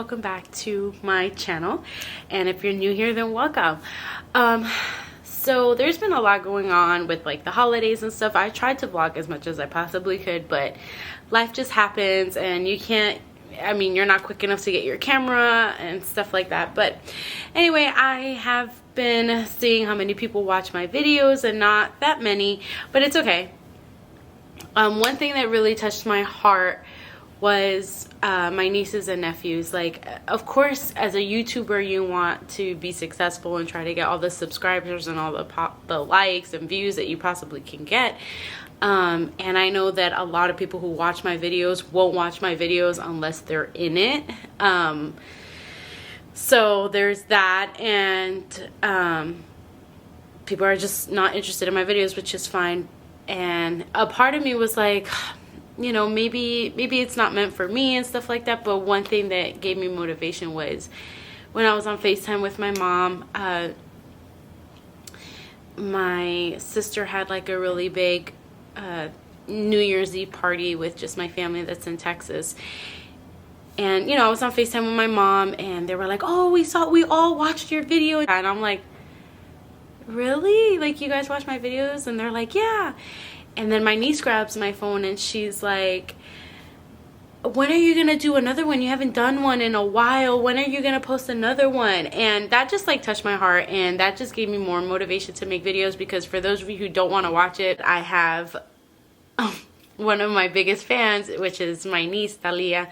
welcome back to my channel, and if you're new here, then welcome. So there's been a lot going on with like the holidays and stuff. I tried to vlog as much as I possibly could, but life just happens and you can't, I mean, you're not quick enough to get your camera and stuff like that. But anyway, I have been seeing how many people watch my videos, and not that many, but it's okay. One thing that really touched my heart was my nieces and nephews. Like, of course, as a YouTuber, you want to be successful and try to get all the subscribers and all the likes and views that you possibly can get. And I know that a lot of people who watch my videos won't watch my videos unless they're in it. So there's that, and people are just not interested in my videos, which is fine. And a part of me was like, you know, maybe it's not meant for me and stuff like that. But one thing that gave me motivation was when I was on FaceTime with my mom. My sister had like a really big New Year's Eve party with just my family that's in Texas. And, you know, I was on FaceTime with my mom, and they were like, oh, we all watched your video. And I'm like, really? Like, you guys watch my videos? And they're like, yeah. And then my niece grabs my phone and she's like, when are you gonna do another one? You haven't done one in a while. When are you gonna post another one? And that just like touched my heart, and that just gave me more motivation to make videos. Because for those of you who don't want to watch it, I have one of my biggest fans, which is my niece Talia,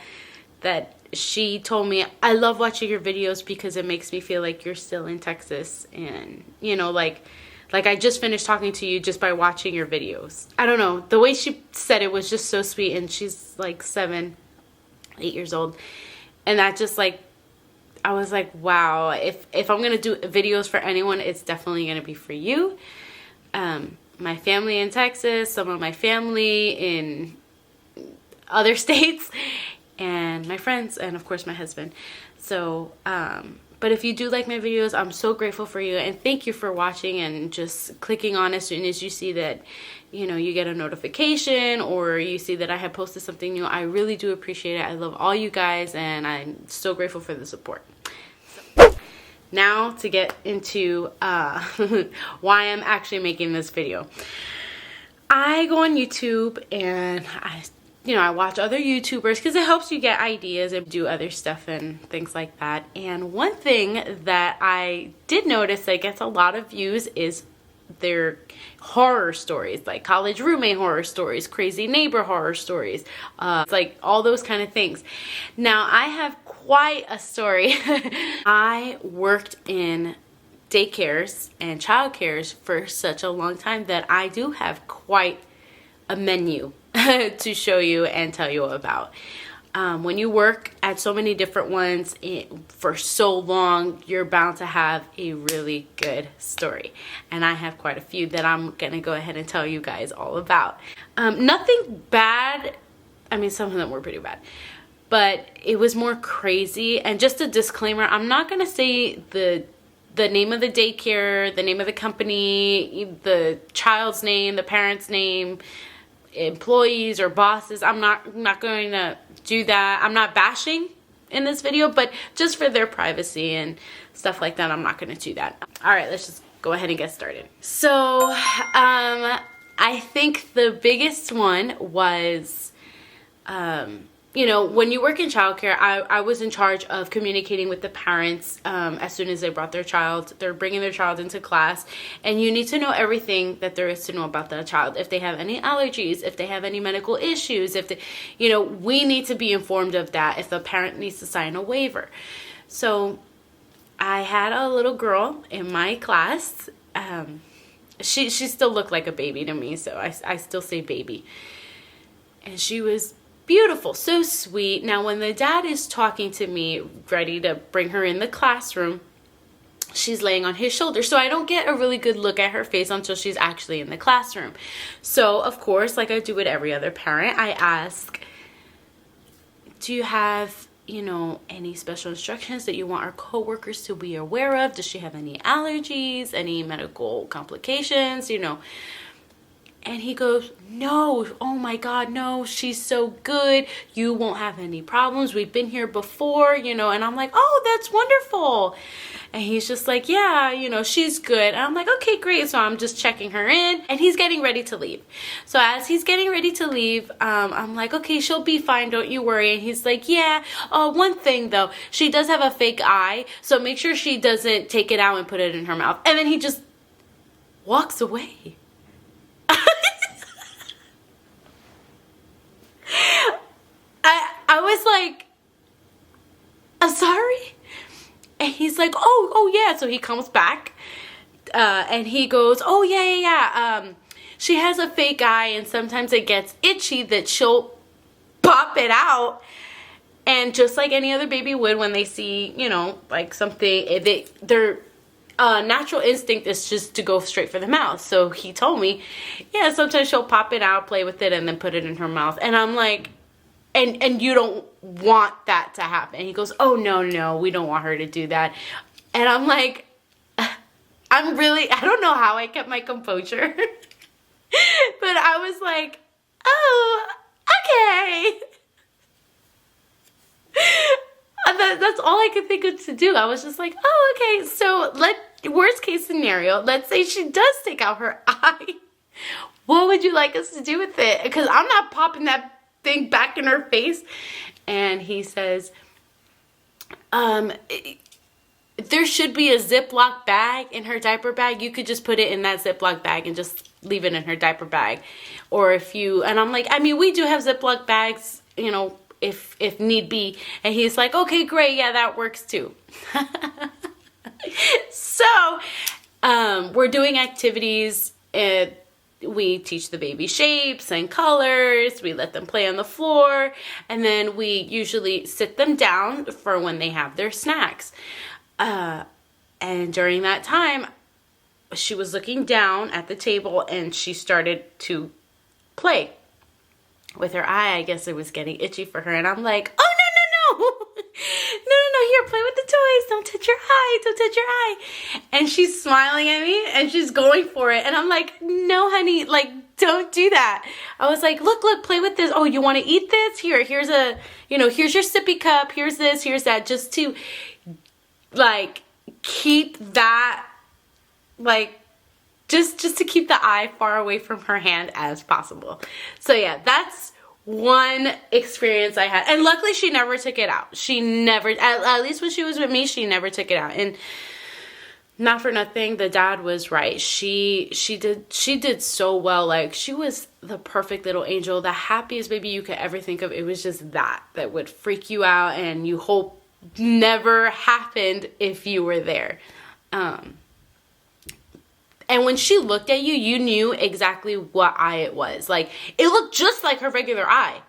that she told me, I love watching your videos because it makes me feel like you're still in Texas. And you know, like I just finished talking to you just by watching your videos. I don't know, the way she said it was just so sweet. And she's like 7, 8 years old. And that just like, I was like, wow, if I'm gonna do videos for anyone, it's definitely gonna be for you. My family in Texas, some of my family in other states, and my friends, and of course my husband. So but if you do like my videos, I'm so grateful for you, and thank you for watching and just clicking on as soon as you see that, you know, you get a notification or you see that I have posted something new. I really do appreciate it. I love all you guys, and I'm so grateful for the support. So, now to get into why I'm actually making this video. I go on YouTube and I watch other YouTubers because it helps you get ideas and do other stuff and things like that. And one thing that I did notice that gets a lot of views is their horror stories, like college roommate horror stories, crazy neighbor horror stories, like all those kind of things. Now, I have quite a story. I worked in daycares and childcares for such a long time that I do have quite a menu to show you and tell you about. When you work at so many different ones for so long, you're bound to have a really good story. And I have quite a few that I'm gonna go ahead and tell you guys all about. Nothing bad. I mean, some of them were pretty bad, but it was more crazy. And just a disclaimer, I'm not gonna say the name of the daycare, the name of the company, the child's name, the parent's name, employees or bosses. I'm not going to do that. I'm not bashing in this video, but just for their privacy and stuff like that, I'm not going to do that. All right, let's just go ahead and get started. So I think the biggest one was you know, when you work in childcare, I was in charge of communicating with the parents as soon as they brought their child. They're bringing their child into class, and you need to know everything that there is to know about that child. If they have any allergies, if they have any medical issues, if they, you know, we need to be informed of that. If the parent needs to sign a waiver. So I had a little girl in my class. She still looked like a baby to me, so I still say baby. And she was beautiful, so sweet. Now, when the dad is talking to me, ready to bring her in the classroom, she's laying on his shoulder. So I don't get a really good look at her face until she's actually in the classroom. So, of course, like I do with every other parent, I ask, do you have, you know, any special instructions that you want our coworkers to be aware of? Does she have any allergies, any medical complications, you know? And he goes, no, oh my God, no, she's so good. You won't have any problems. We've been here before, you know. And I'm like, oh, that's wonderful. And he's just like, yeah, you know, she's good. And I'm like, okay, great. So I'm just checking her in, and he's getting ready to leave. So as he's getting ready to leave, I'm like, okay, she'll be fine. Don't you worry. And he's like, yeah. One thing though, she does have a fake eye. So make sure she doesn't take it out and put it in her mouth. And then he just walks away. I was like, I'm sorry. And he's like, oh yeah. So he comes back, and he goes, oh yeah. She has a fake eye, and sometimes it gets itchy that she'll pop it out. And just like any other baby would when they see, you know, like something, their natural instinct is just to go straight for the mouth. So he told me, yeah, sometimes she'll pop it out, play with it, and then put it in her mouth. And I'm like, and you don't want that to happen. And he goes, oh no, we don't want her to do that. And I'm like, I don't know how I kept my composure. But I was like, oh, okay. That's all I could think of to do. I was just like, oh, okay. So worst case scenario, let's say she does take out her eye. What would you like us to do with it? Because I'm not popping that thing back in her face. And he says, there should be a Ziploc bag in her diaper bag. You could just put it in that Ziploc bag and just leave it in her diaper bag. Or and I'm like, I mean, we do have Ziploc bags, you know, if need be. And he's like, okay, great. Yeah, that works too. So, we're doing activities. We teach the baby shapes and colors. We let them play on the floor. And then we usually sit them down for when they have their snacks. And during that time, she was looking down at the table and she started to play with her eye. I guess it was getting itchy for her. And I'm like, oh, no. No, here, play with the toys. Don't touch your eye. And she's smiling at me and she's going for it. And I'm like, no, honey, like, don't do that. I was like, look, play with this. Oh, you want to eat this? Here's here's your sippy cup. Here's this, here's that. Just to, like, keep that, like, just to keep the eye far away from her hand as possible. So yeah, that's one experience I had. And luckily she never took it out. She never, at least when she was with me, she never took it out. And not for nothing, the dad was right. She did so well. Like, she was the perfect little angel, the happiest baby you could ever think of. It was just that would freak you out and you hope never happened if you were there. And when she looked at you, you knew exactly what eye it was. Like, it looked just like her regular eye.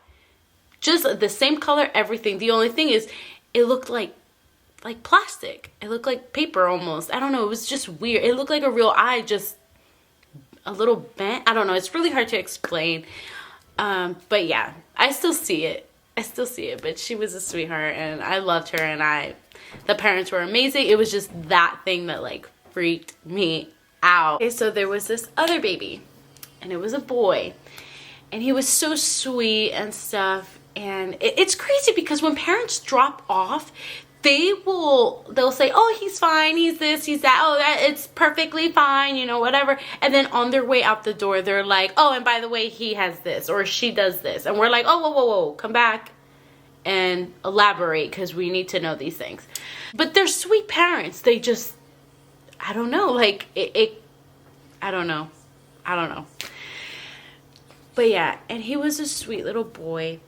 Just the same color, everything. The only thing is, it looked like plastic. It looked like paper almost. I don't know. It was just weird. It looked like a real eye, just a little bent. I don't know. It's really hard to explain. But yeah, I still see it. But she was a sweetheart, and I loved her, and the parents were amazing. It was just that thing that, like, freaked me out. Okay, so there was this other baby, and it was a boy, and he was so sweet and stuff. And it's crazy because when parents drop off, they'll say, oh, he's fine, he's this, he's that, oh, it's perfectly fine, you know, whatever. And then on their way out the door, they're like, oh, and by the way, he has this, or she does this. And we're like, oh, whoa, come back and elaborate, because we need to know these things. But they're sweet parents. They just, I don't know, like, I don't know. But yeah, and he was a sweet little boy.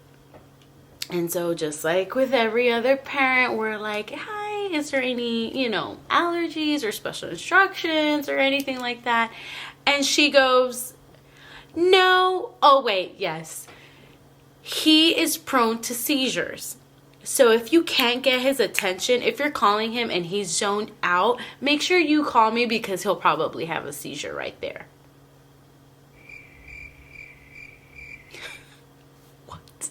And so just like with every other parent, we're like, hi, is there any, you know, allergies or special instructions or anything like that? And she goes, no. Oh, wait, yes. He is prone to seizures. So if you can't get his attention, if you're calling him and he's zoned out, make sure you call me, because he'll probably have a seizure right there. What?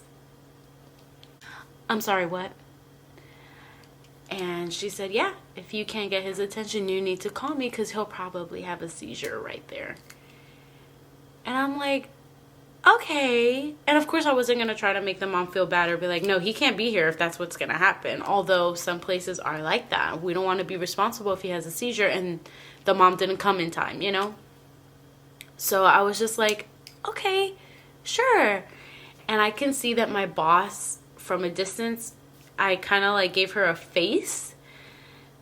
I'm sorry, what? And she said, yeah, if you can't get his attention, you need to call me, because he'll probably have a seizure right there. And And I'm like, okay. And of course I wasn't going to try to make the mom feel bad or be like, no, he can't be here if that's what's going to happen. Although some places are like that. We don't want to be responsible if he has a seizure and the mom didn't come in time, you know? So I was just like, okay, sure. And I can see that my boss from a distance, I kind of like gave her a face.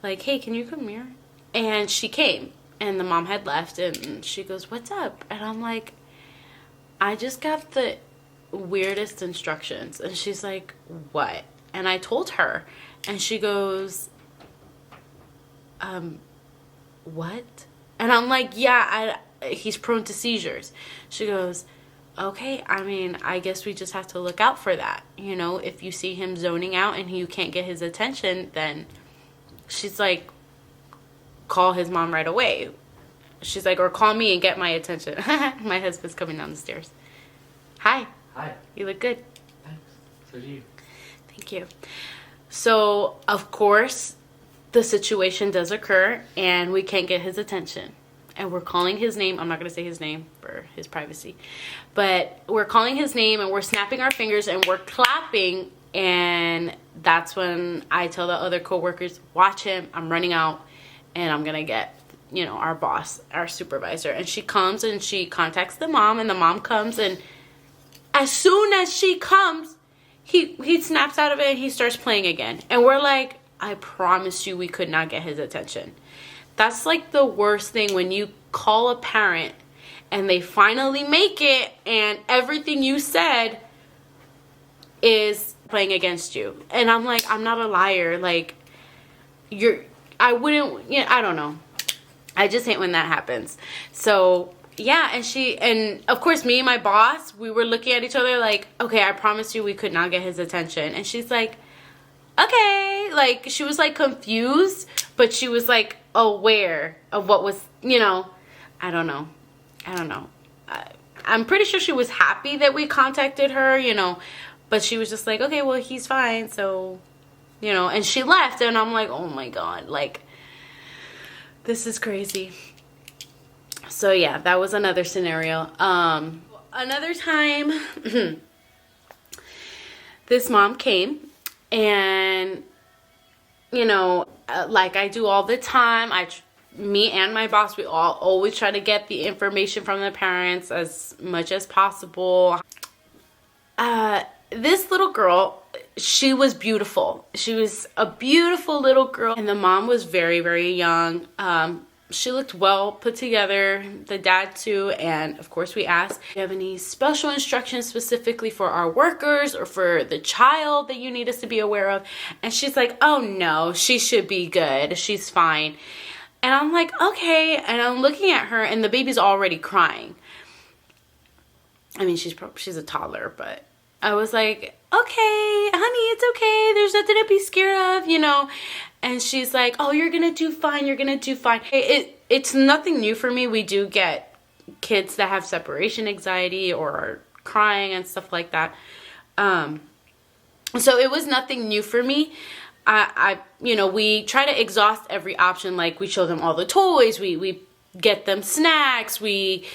Like, hey, can you come here? And she came. And the mom had left. And she goes, what's up? And I'm like, I just got the weirdest instructions. And she's like, what? And I told her. And she goes, what? And I'm like, yeah, he's prone to seizures. She goes, okay, I mean, I guess we just have to look out for that. You know, if you see him zoning out and you can't get his attention, then she's like, call his mom right away. She's like, or call me and get my attention. My husband's coming down the stairs. Hi. Hi. You look good. Thanks. So do you. Thank you. So, of course, the situation does occur and we can't get his attention. And we're calling his name. I'm not going to say his name for his privacy. But we're calling his name and we're snapping our fingers and we're clapping. And that's when I tell the other coworkers, watch him. I'm running out and I'm going to get, you know, our boss, our supervisor. And she comes and she contacts the mom and the mom comes. And as soon as she comes, he snaps out of it and he starts playing again. And we're like, I promise you we could not get his attention. That's like the worst thing when you call a parent and they finally make it and everything you said is playing against you. And I'm like, I'm not a liar. Like, I wouldn't, you know, I don't know. I just hate when that happens. So, yeah, and of course me and my boss, we were looking at each other like, okay, I promise you we could not get his attention. And she's like, okay. Like, she was like confused, but she was like aware of what was, you know, I don't know. I'm pretty sure she was happy that we contacted her, you know, but she was just like, okay, well, he's fine. So, you know, and she left and I'm like, oh my God, like, this is crazy. So yeah, that was another scenario. Another time, this mom came and, you know, like I do all the time, me and my boss, we all always try to get the information from the parents as much as possible. This little girl, she was beautiful. She was a beautiful little girl. And the mom was very, very young. She looked well put together, the dad too. And of course we asked, do you have any special instructions specifically for our workers or for the child that you need us to be aware of? And she's like, oh no, she should be good. She's fine. And I'm like, okay. And I'm looking at her and the baby's already crying. I mean, she's a toddler, but I was like, okay, honey, it's okay. There's nothing to be scared of, you know. And she's like, oh, you're going to do fine. You're going to do fine. It's nothing new for me. We do get kids that have separation anxiety or are crying and stuff like that. So it was nothing new for me. You know, we try to exhaust every option. Like, we show them all the toys. We get them snacks. We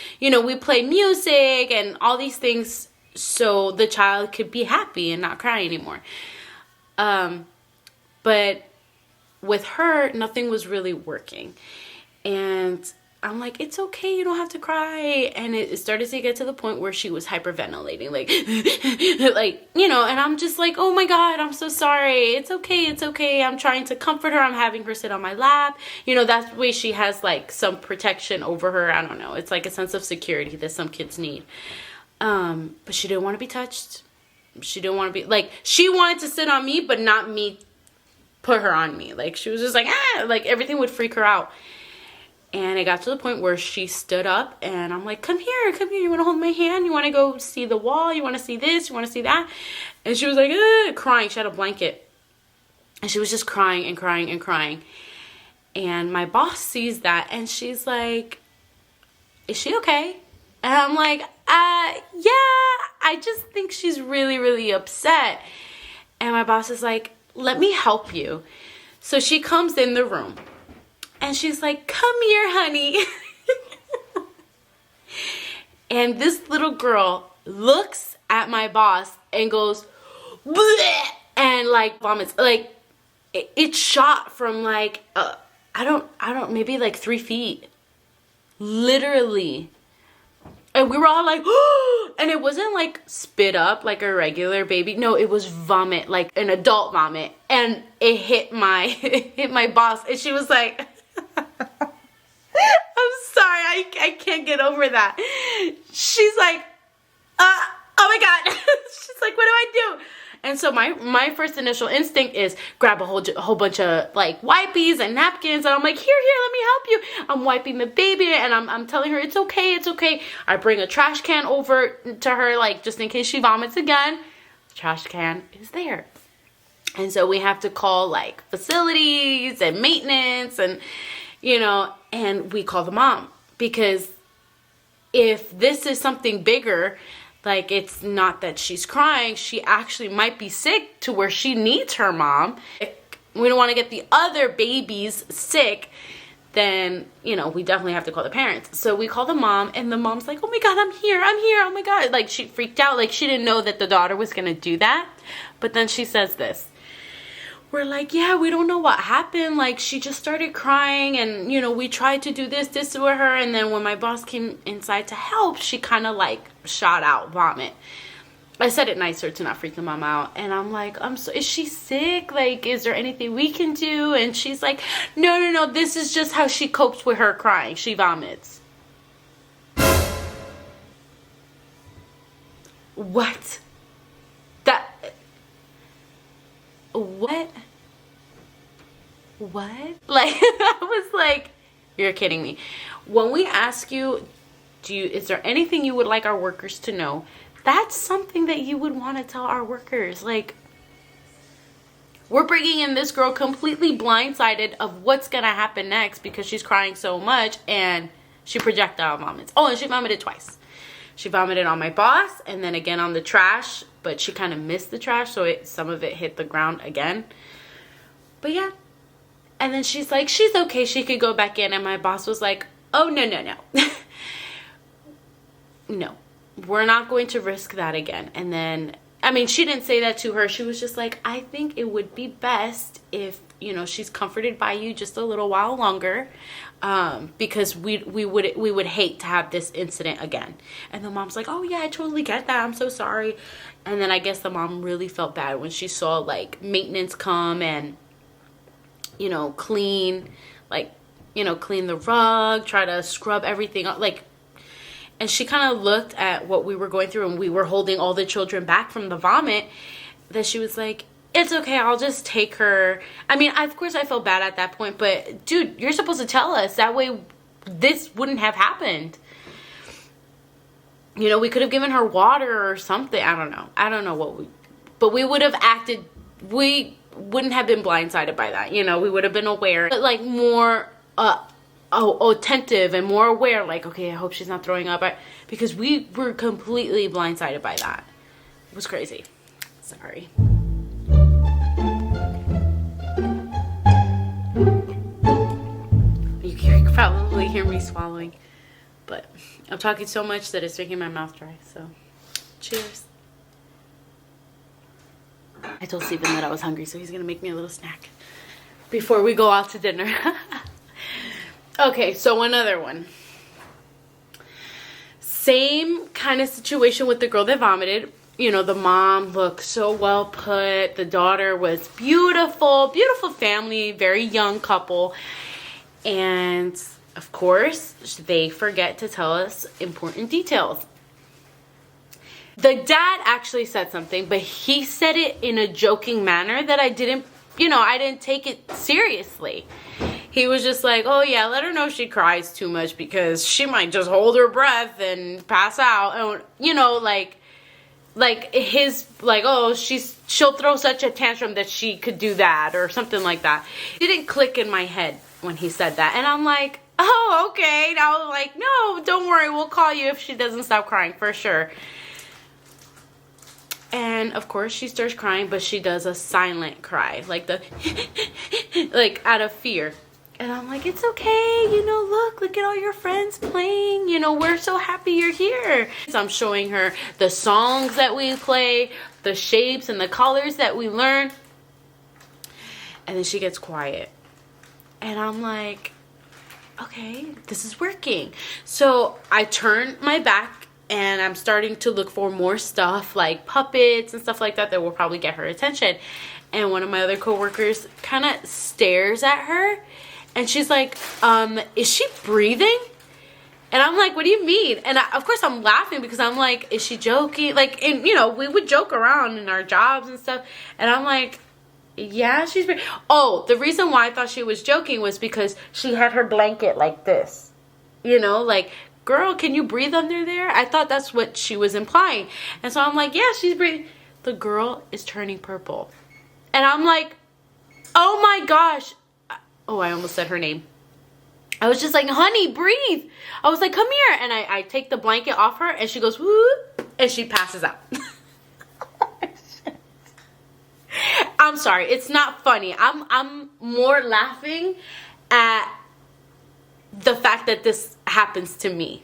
play music and all these things so the child could be happy and not cry anymore. But with her, nothing was really working. And I'm like, it's okay, you don't have to cry. And it started to get to the point where she was hyperventilating, like, like, you know, and I'm just like, oh my God, I'm so sorry. It's okay. I'm trying to comfort her. I'm having her sit on my lap. You know, that way she has like some protection over her. I don't know. It's like a sense of security that some kids need. But she didn't want to be touched. She didn't want to be, like, she wanted to sit on me, but not me put her on me. Like, she was just like, like everything would freak her out. And it got to the point where she stood up and I'm like, come here. You want to hold my hand? You want to go see the wall? You want to see this? You want to see that? And she was like, crying. She had a blanket. And she was just crying and crying and crying. And my boss sees that and she's like, is she okay? And I'm like, yeah, I just think she's really, really upset. And my boss is like, let me help you. So she comes in the room and she's like, come here, honey. And this little girl looks at my boss and goes, bleh, and like vomits. Like it shot from like, I don't, maybe like 3 feet. Literally. And we were all like, oh, and it wasn't like spit up like a regular baby. No, it was vomit, like an adult vomit. And it hit my, hit my boss. And she was like, I'm sorry, I can't get over that. She's like, oh my God. She's like, what do I do? And so my first initial instinct is grab a whole bunch of like wipes and napkins, and I'm like, here, let me help you. I'm wiping the baby, and I'm telling her it's okay. I bring a trash can over to her, like just in case she vomits again. The trash can is there. And so we have to call like facilities and maintenance, and and we call the mom, because if this is something bigger, like it's not that she's crying, she actually might be sick to where she needs her mom. If we don't want to get the other babies sick, then, we definitely have to call the parents. So we call the mom, and the mom's like, oh my God, I'm here, oh my God. Like she freaked out, like she didn't know that the daughter was going to do that. But then she says this. We're like, yeah, we don't know what happened. Like, she just started crying, and, we tried to do this with her. And then when my boss came inside to help, she kind of like shot out vomit. I said it nicer to not freak the mom out. And I'm like, is she sick? Like, is there anything we can do? And she's like, no, this is just how she copes with her crying. She vomits. What? What? Like, I was like, you're kidding me. When we ask you, is there anything you would like our workers to know? That's something that you would want to tell our workers. Like, we're bringing in this girl completely blindsided of what's going to happen next because she's crying so much, and she projectile vomits. Oh, and she vomited twice. She vomited on my boss and then again on the trash, but she kind of missed the trash, so some of it hit the ground again. But yeah. And then she's like, she's okay, she could go back in. And my boss was like, oh, no. No, we're not going to risk that again. And then, she didn't say that to her. She was just like, I think it would be best if, she's comforted by you just a little while longer, because we would hate to have this incident again. And the mom's like, oh yeah, I totally get that. I'm so sorry. And then I guess the mom really felt bad when she saw like maintenance come and, clean the rug, try to scrub everything up, like, and she kind of looked at what we were going through, and we were holding all the children back from the vomit, that she was like, it's okay, I'll just take her. Of course I felt bad at that point, but dude, you're supposed to tell us. That way this wouldn't have happened. We could have given her water or something. I don't know but we would have acted, we wouldn't have been blindsided by that. We would have been aware, but like more attentive and more aware, like, okay, I hope she's not throwing up, because we were completely blindsided by that. It was crazy. Sorry. You can probably hear me swallowing, but I'm talking so much that it's making my mouth dry, so cheers. I told Steven that I was hungry, so he's gonna make me a little snack before we go out to dinner. Okay, so another one. Same kind of situation with the girl that vomited. The mom looked so well put. The daughter was beautiful family, very young couple. And of course, they forget to tell us important details. The dad actually said something, but he said it in a joking manner that I didn't take it seriously. He was just like, oh yeah, let her know she cries too much because she might just hold her breath and pass out. And, she'll throw such a tantrum that she could do that or something like that. It didn't click in my head when he said that. And I'm like, oh, okay. And I was like, no, don't worry. We'll call you if she doesn't stop crying for sure. And of course she starts crying, but she does a silent cry, like the, like out of fear. And I'm like, it's okay, you know, look at all your friends playing, you know, we're so happy you're here. So I'm showing her the songs that we play, the shapes and the colors that we learn. And then she gets quiet. And I'm like, okay, this is working. So I turn my back and I'm starting to look for more stuff like puppets and stuff like that that will probably get her attention. And one of my other coworkers kind of stares at her. And she's like, is she breathing? And I'm like, what do you mean? And of course I'm laughing because I'm like, is she joking? Like, and you know, we would joke around in our jobs and stuff. And I'm like, yeah, she's breathing. Oh, the reason why I thought she was joking was because she had her blanket like this. You know, like, girl, can you breathe under there? I thought that's what she was implying. And so I'm like, yeah, she's breathing. The girl is turning purple. And I'm like, oh my gosh. Oh, I almost said her name. I was just like, honey, breathe. I was like, come here. And I take the blanket off her and she goes, whoop, and she passes out. I'm sorry. It's not funny. I'm more laughing at the fact that this happens to me.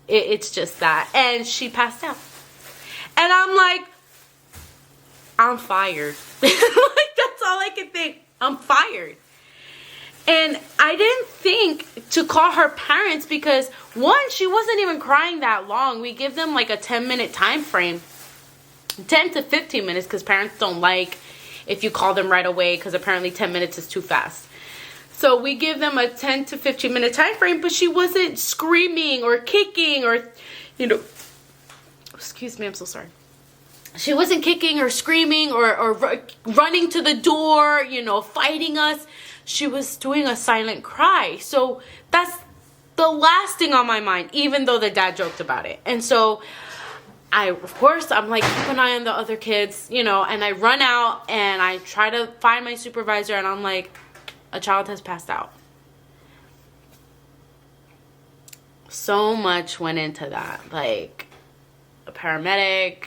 It's just that. And she passed out. And I'm like, I'm fired. Like, that's all I can think. I'm fired. And I didn't think to call her parents because, one, she wasn't even crying that long. We give them like a 10-minute time frame. 10 to 15 minutes because parents don't like if you call them right away because apparently 10 minutes is too fast. So we give them a 10 to 15 minute time frame, but she wasn't screaming or kicking or, you know, excuse me, I'm so sorry. She wasn't kicking or screaming or running to the door, you know, fighting us. She was doing a silent cry. So that's the last thing on my mind, even though the dad joked about it. And so of course, I'm like, keep an eye on the other kids, you know, and I run out and I try to find my supervisor and I'm like, a child has passed out. So much went into that. Like, a paramedic.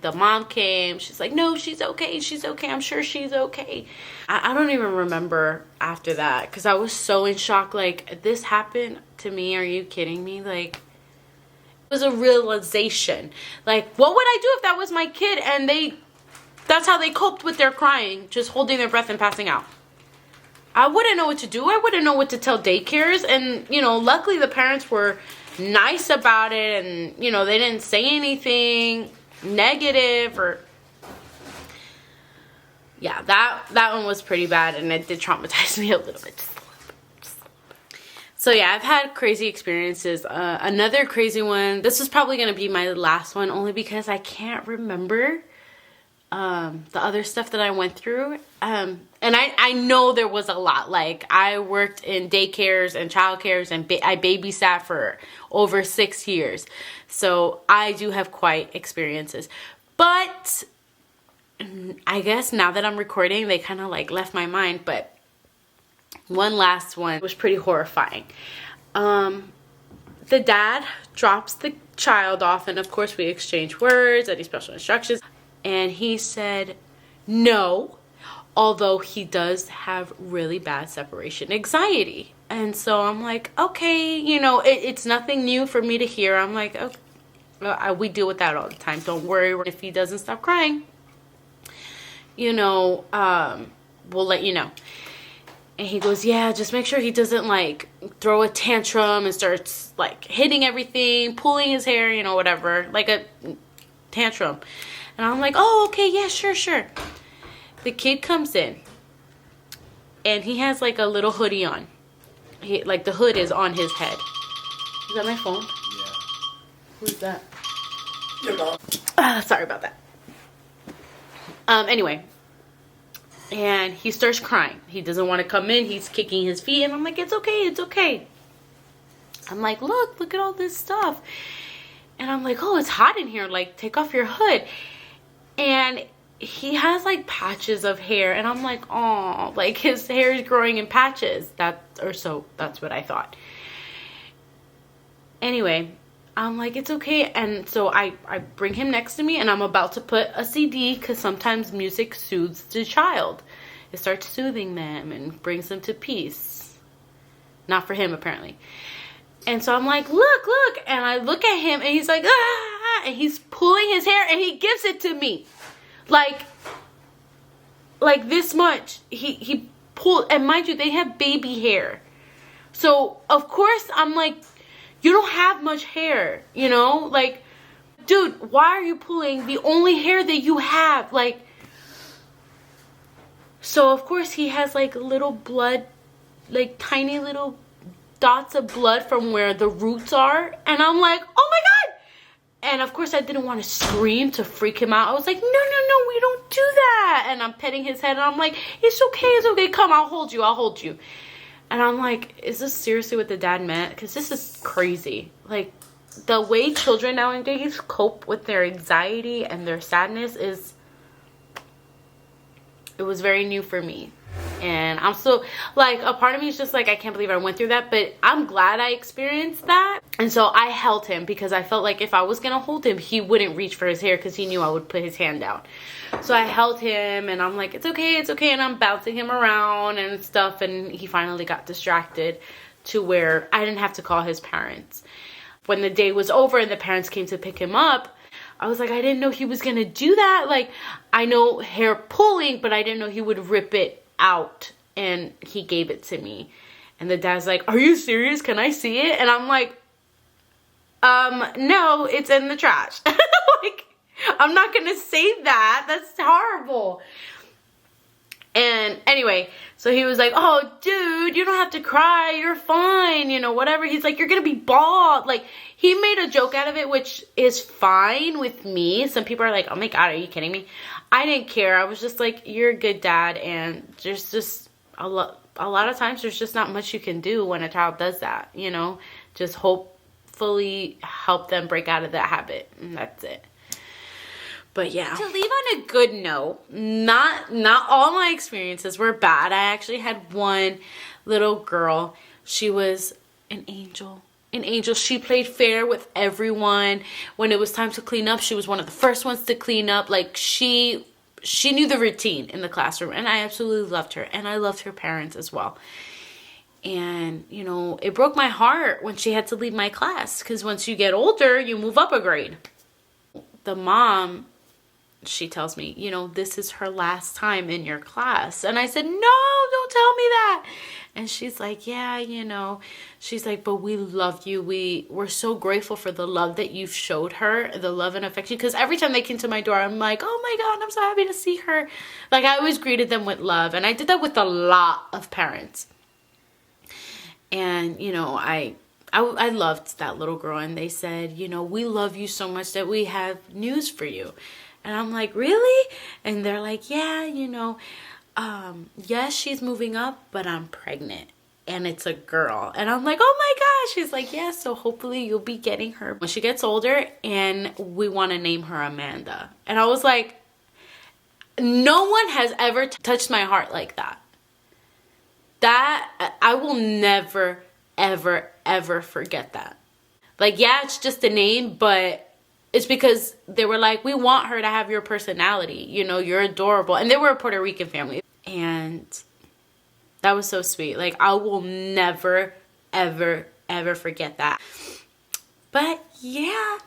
The mom came. She's like, no, she's okay. She's okay. I'm sure she's okay. I don't even remember after that because I was so in shock. Like, this happened to me. Are you kidding me? Like, it was a realization. Like, what would I do if that was my kid and that's how they coped with their crying, just holding their breath and passing out? I wouldn't know what to do. I wouldn't know what to tell daycares. And, you know, luckily the parents were nice about it and, you know, they didn't say anything negative or... Yeah, that one was pretty bad and it did traumatize me a little bit. So yeah, I've had crazy experiences. Another crazy one, this is probably going to be my last one only because I can't remember the other stuff that I went through. And I know there was a lot. Like, I worked in daycares and childcares and I babysat for over 6 years. So I do have quite experiences. But I guess now that I'm recording, they kind of like left my mind. But one last one was pretty horrifying. The dad drops the child off and of course we exchange words, any special instructions. And he said no, although he does have really bad separation anxiety. And so I'm like, okay, you know, it's nothing new for me to hear. I'm like, okay, we deal with that all the time. Don't worry. If he doesn't stop crying, you know, we'll let you know. And he goes, yeah, just make sure he doesn't like throw a tantrum and starts like hitting everything, pulling his hair, you know, whatever, like a tantrum. And I'm like, oh, okay, yeah, sure. The kid comes in and he has like a little hoodie on. Like the hood is on his head. Is that my phone? Yeah. Who's that? Your mom. Sorry about that. Anyway. And he starts crying. He doesn't want to come in. He's kicking his feet. And I'm like, it's okay. I'm like, look at all this stuff. And I'm like, oh, it's hot in here. Like, take off your hood. And he has like patches of hair. And I'm like, oh, like his hair is growing in patches. That's what I thought. Anyway, I'm like, it's okay. And so I bring him next to me, and I'm about to put a CD, because sometimes music soothes the child. It starts soothing them and brings them to peace. Not for him, apparently. And so I'm like, look, look. And I look at him, and he's like, ah, and he's pulling his hair, and he gives it to me. Like this much. He pulled, and mind you, they have baby hair. So, of course, I'm like, you don't have much hair, you know? Like, dude, why are you pulling the only hair that you have? Like, so, of course, he has, like, little blood, like, tiny little dots of blood from where the roots are. And I'm like, oh, my God. And, of course, I didn't want to scream to freak him out. I was like, no, no, no, we don't do that. And I'm petting his head, and I'm like, it's okay, come, I'll hold you, I'll hold you. And I'm like, is this seriously what the dad meant? Because this is crazy. Like, the way children nowadays cope with their anxiety and their sadness is, it was very new for me. And I'm so, like, a part of me is just like, I can't believe I went through that. But I'm glad I experienced that. And so I held him, because I felt like if I was going to hold him, he wouldn't reach for his hair, because he knew I would put his hand down. So I held him, and I'm like, it's okay, it's okay. And I'm bouncing him around and stuff. And he finally got distracted to where I didn't have to call his parents. When the day was over and the parents came to pick him up, I was like, I didn't know he was going to do that. Like, I know hair pulling, but I didn't know he would rip it out. And he gave it to me. And the dad's like, are you serious? Can I see it? And I'm like, no, it's in the trash. Like, I'm not gonna say that. That's horrible. And anyway, so he was like, oh, dude, you don't have to cry. You're fine. You know, whatever. He's like, you're gonna be bald. Like, he made a joke out of it, which is fine with me. Some people are like, oh my God, are you kidding me? I didn't care. I was just like, you're a good dad. And there's just a lot of times there's just not much you can do when a child does that, you know? Just hopefully help them break out of that habit. And that's it. But yeah, to leave on a good note, not all my experiences were bad. I actually had one little girl. She was an angel. An angel. She played fair with everyone. When it was time to clean up, she was one of the first ones to clean up. Like, she knew the routine in the classroom, and I absolutely loved her. And I loved her parents as well. And, you know, it broke my heart when she had to leave my class, because once you get older, you move up a grade. The mom, she tells me, you know, this is her last time in your class. And I said, no, don't tell me that. And she's like, yeah, you know, she's like, but we love you. We're so grateful for the love that you've showed her, the love and affection. Because every time they came to my door, I'm like, oh my God, I'm so happy to see her. Like, I always greeted them with love. And I did that with a lot of parents. And, you know, I loved that little girl. And they said, you know, we love you so much that we have news for you. And I'm like, really? And they're like, yeah, you know, yes, she's moving up, but I'm pregnant. And it's a girl. And I'm like, oh my gosh. She's like, yeah, so hopefully you'll be getting her when she gets older. And we want to name her Amanda. And I was like, no one has ever touched my heart like that. That, I will never, ever, ever forget that. Like, yeah, it's just a name, but it's because they were like, we want her to have your personality. You know, you're adorable. And they were a Puerto Rican family. And that was so sweet. Like, I will never, ever, ever forget that. But yeah,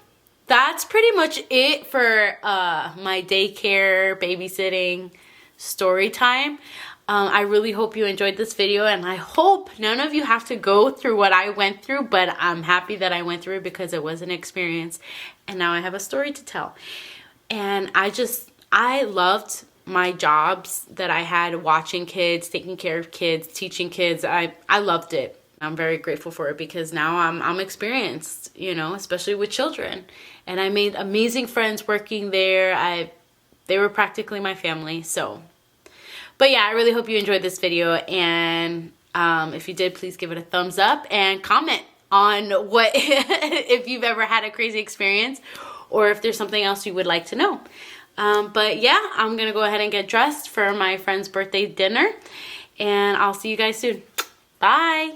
that's pretty much it for my daycare babysitting story time. I really hope you enjoyed this video, and I hope none of you have to go through what I went through, but I'm happy that I went through it because it was an experience, and now I have a story to tell. And I loved my jobs that I had, watching kids, taking care of kids, teaching kids. I loved it. I'm very grateful for it because now I'm experienced, you know, especially with children. And I made amazing friends working there. They were practically my family, so... But yeah, I really hope you enjoyed this video, and if you did, please give it a thumbs up and comment on what if you've ever had a crazy experience or if there's something else you would like to know. But yeah, I'm gonna go ahead and get dressed for my friend's birthday dinner, and I'll see you guys soon. Bye.